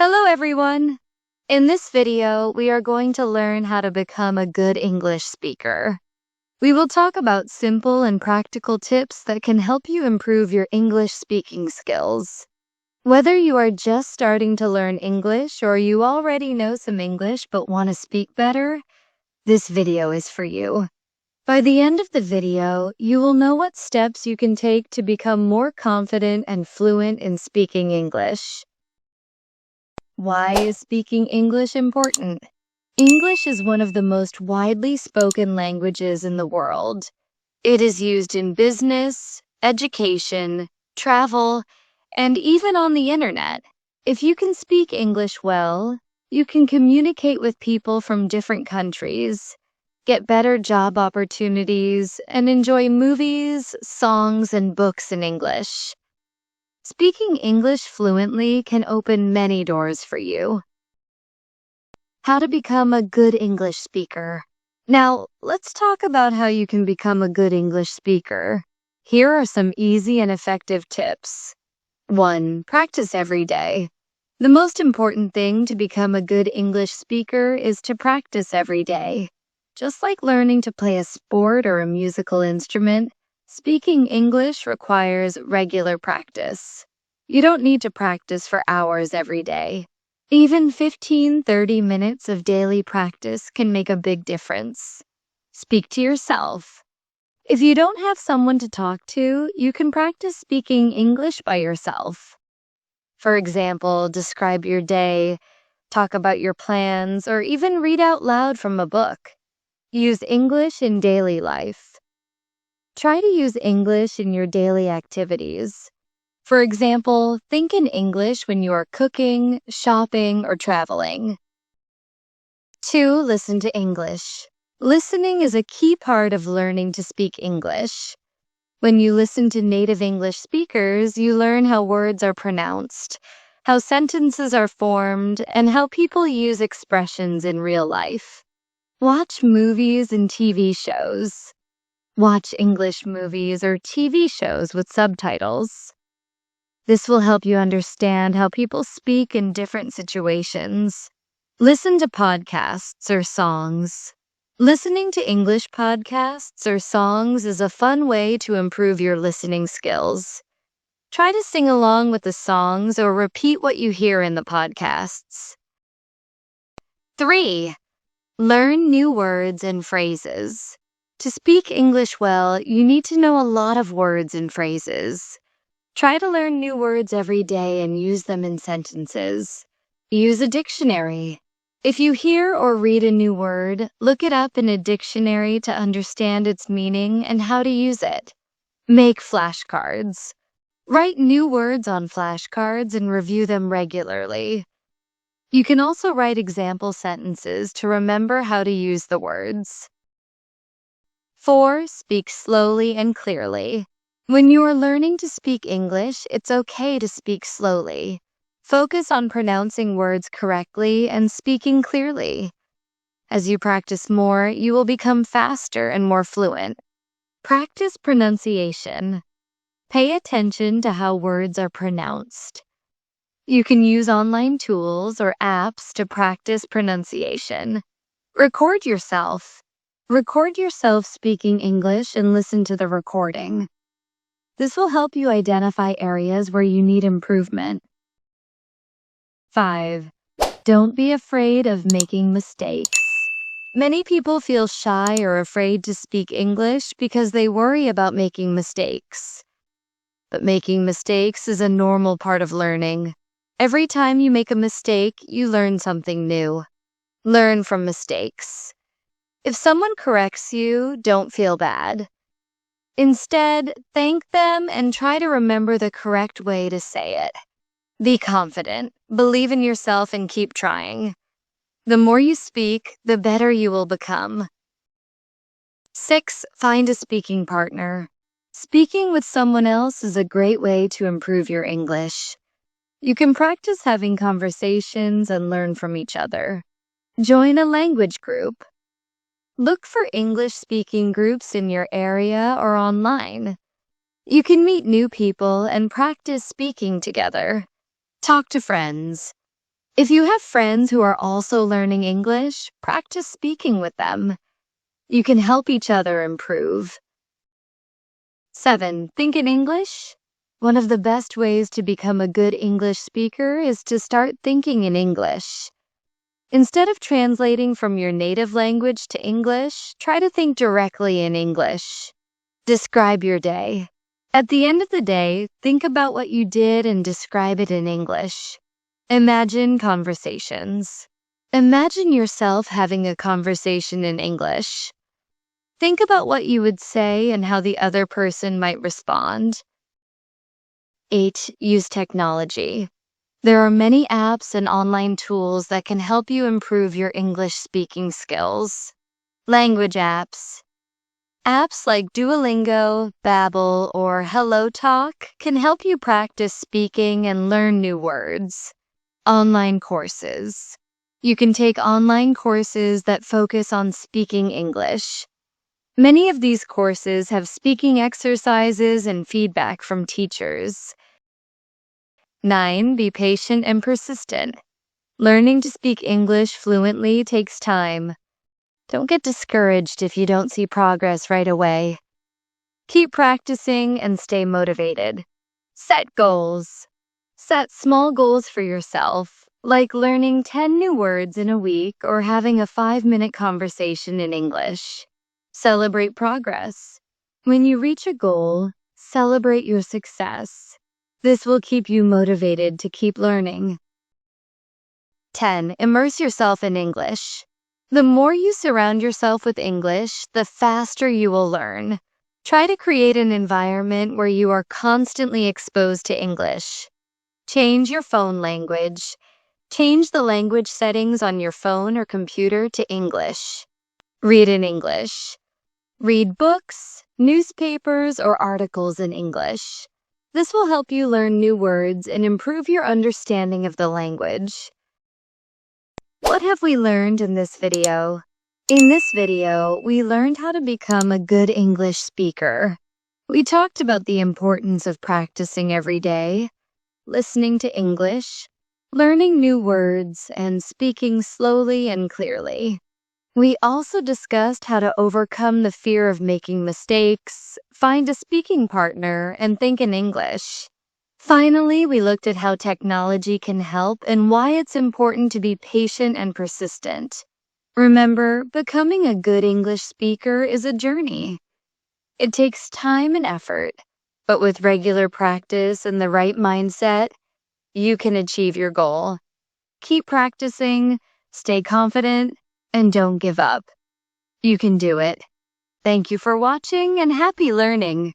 Hello everyone! In this video, we are going to learn how to become a good English speaker. We will talk about simple and practical tips that can help you improve your English speaking skills. Whether you are just starting to learn English or you already know some English but want to speak better, this video is for you. By the end of the video, you will know what steps you can take to become more confident and fluent in speaking English. Why is speaking English important? English is one of the most widely spoken languages in the world. It is used in business, education, travel, and even on the internet. If you can speak English well, you can communicate with people from different countries, get better job opportunities, and enjoy movies, songs, and books in English. Speaking English fluently can open many doors for you. How to become a good English speaker. Now, let's talk about how you can become a good English speaker. Here are some easy and effective tips. 1. Practice every day. The most important thing to become a good English speaker is to practice every day. Just like learning to play a sport or a musical instrument, speaking English requires regular practice. You don't need to practice for hours every day. Even 15-30 minutes of daily practice can make a big difference. Speak to yourself. If you don't have someone to talk to, you can practice speaking English by yourself. For example, describe your day, talk about your plans, or even read out loud from a book. Use English in daily life. Try to use English in your daily activities. For example, think in English when you are cooking, shopping, or traveling. 2. Listen to English. Listening is a key part of learning to speak English. When you listen to native English speakers, you learn how words are pronounced, how sentences are formed, and how people use expressions in real life. Watch movies and TV shows. Watch English movies or TV shows with subtitles. This will help you understand how people speak in different situations. Listen to podcasts or songs. Listening to English podcasts or songs is a fun way to improve your listening skills. Try to sing along with the songs or repeat what you hear in the podcasts. 3. Learn new words and phrases. To speak English well, you need to know a lot of words and phrases. Try to learn new words every day and use them in sentences. Use a dictionary. If you hear or read a new word, look it up in a dictionary to understand its meaning and how to use it. Make flashcards. Write new words on flashcards and review them regularly. You can also write example sentences to remember how to use the words. 4. Speak slowly and clearly. When you are learning to speak English, it's okay to speak slowly. Focus on pronouncing words correctly and speaking clearly. As you practice more, you will become faster and more fluent. Practice pronunciation. Pay attention to how words are pronounced. You can use online tools or apps to practice pronunciation. Record yourself. Record yourself speaking English and listen to the recording. This will help you identify areas where you need improvement. 5. Don't be afraid of making mistakes. Many people feel shy or afraid to speak English because they worry about making mistakes. But making mistakes is a normal part of learning. Every time you make a mistake, you learn something new. Learn from mistakes. If someone corrects you, don't feel bad. Instead, thank them and try to remember the correct way to say it. Be confident, believe in yourself, and keep trying. The more you speak, the better you will become. 6. Find a speaking partner. Speaking with someone else is a great way to improve your English. You can practice having conversations and learn from each other. Join a language group. Look for English-speaking groups in your area or online. You can meet new people and practice speaking together. Talk to friends. If you have friends who are also learning English, practice speaking with them. You can help each other improve. 7. Think in English. One of the best ways to become a good English speaker is to start thinking in English. Instead of translating from your native language to English, try to think directly in English. Describe your day. At the end of the day, think about what you did and describe it in English. Imagine conversations. Imagine yourself having a conversation in English. Think about what you would say and how the other person might respond. 8. Use technology. There are many apps and online tools that can help you improve your English speaking skills. Language apps. Apps like Duolingo, Babbel, or HelloTalk can help you practice speaking and learn new words. Online courses. You can take online courses that focus on speaking English. Many of these courses have speaking exercises and feedback from teachers. 9. Be patient and persistent. Learning to speak English fluently takes time. Don't get discouraged if you don't see progress right away. Keep practicing and stay motivated. Set goals. Set small goals for yourself, like learning 10 new words in a week or having a 5-minute conversation in English. Celebrate progress. When you reach a goal, celebrate your success. This will keep you motivated to keep learning. 10. Immerse yourself in English. The more you surround yourself with English, the faster you will learn. Try to create an environment where you are constantly exposed to English. Change your phone language. Change the language settings on your phone or computer to English. Read in English. Read books, newspapers, or articles in English. This will help you learn new words and improve your understanding of the language. What have we learned in this video? In this video, we learned how to become a good English speaker. We talked about the importance of practicing every day, listening to English, learning new words, and speaking slowly and clearly. We also discussed how to overcome the fear of making mistakes, find a speaking partner, and think in English. Finally, we looked at how technology can help and why it's important to be patient and persistent. Remember, becoming a good English speaker is a journey. It takes time and effort, but with regular practice and the right mindset, you can achieve your goal. Keep practicing, stay confident, and don't give up. You can do it. Thank you for watching and happy learning.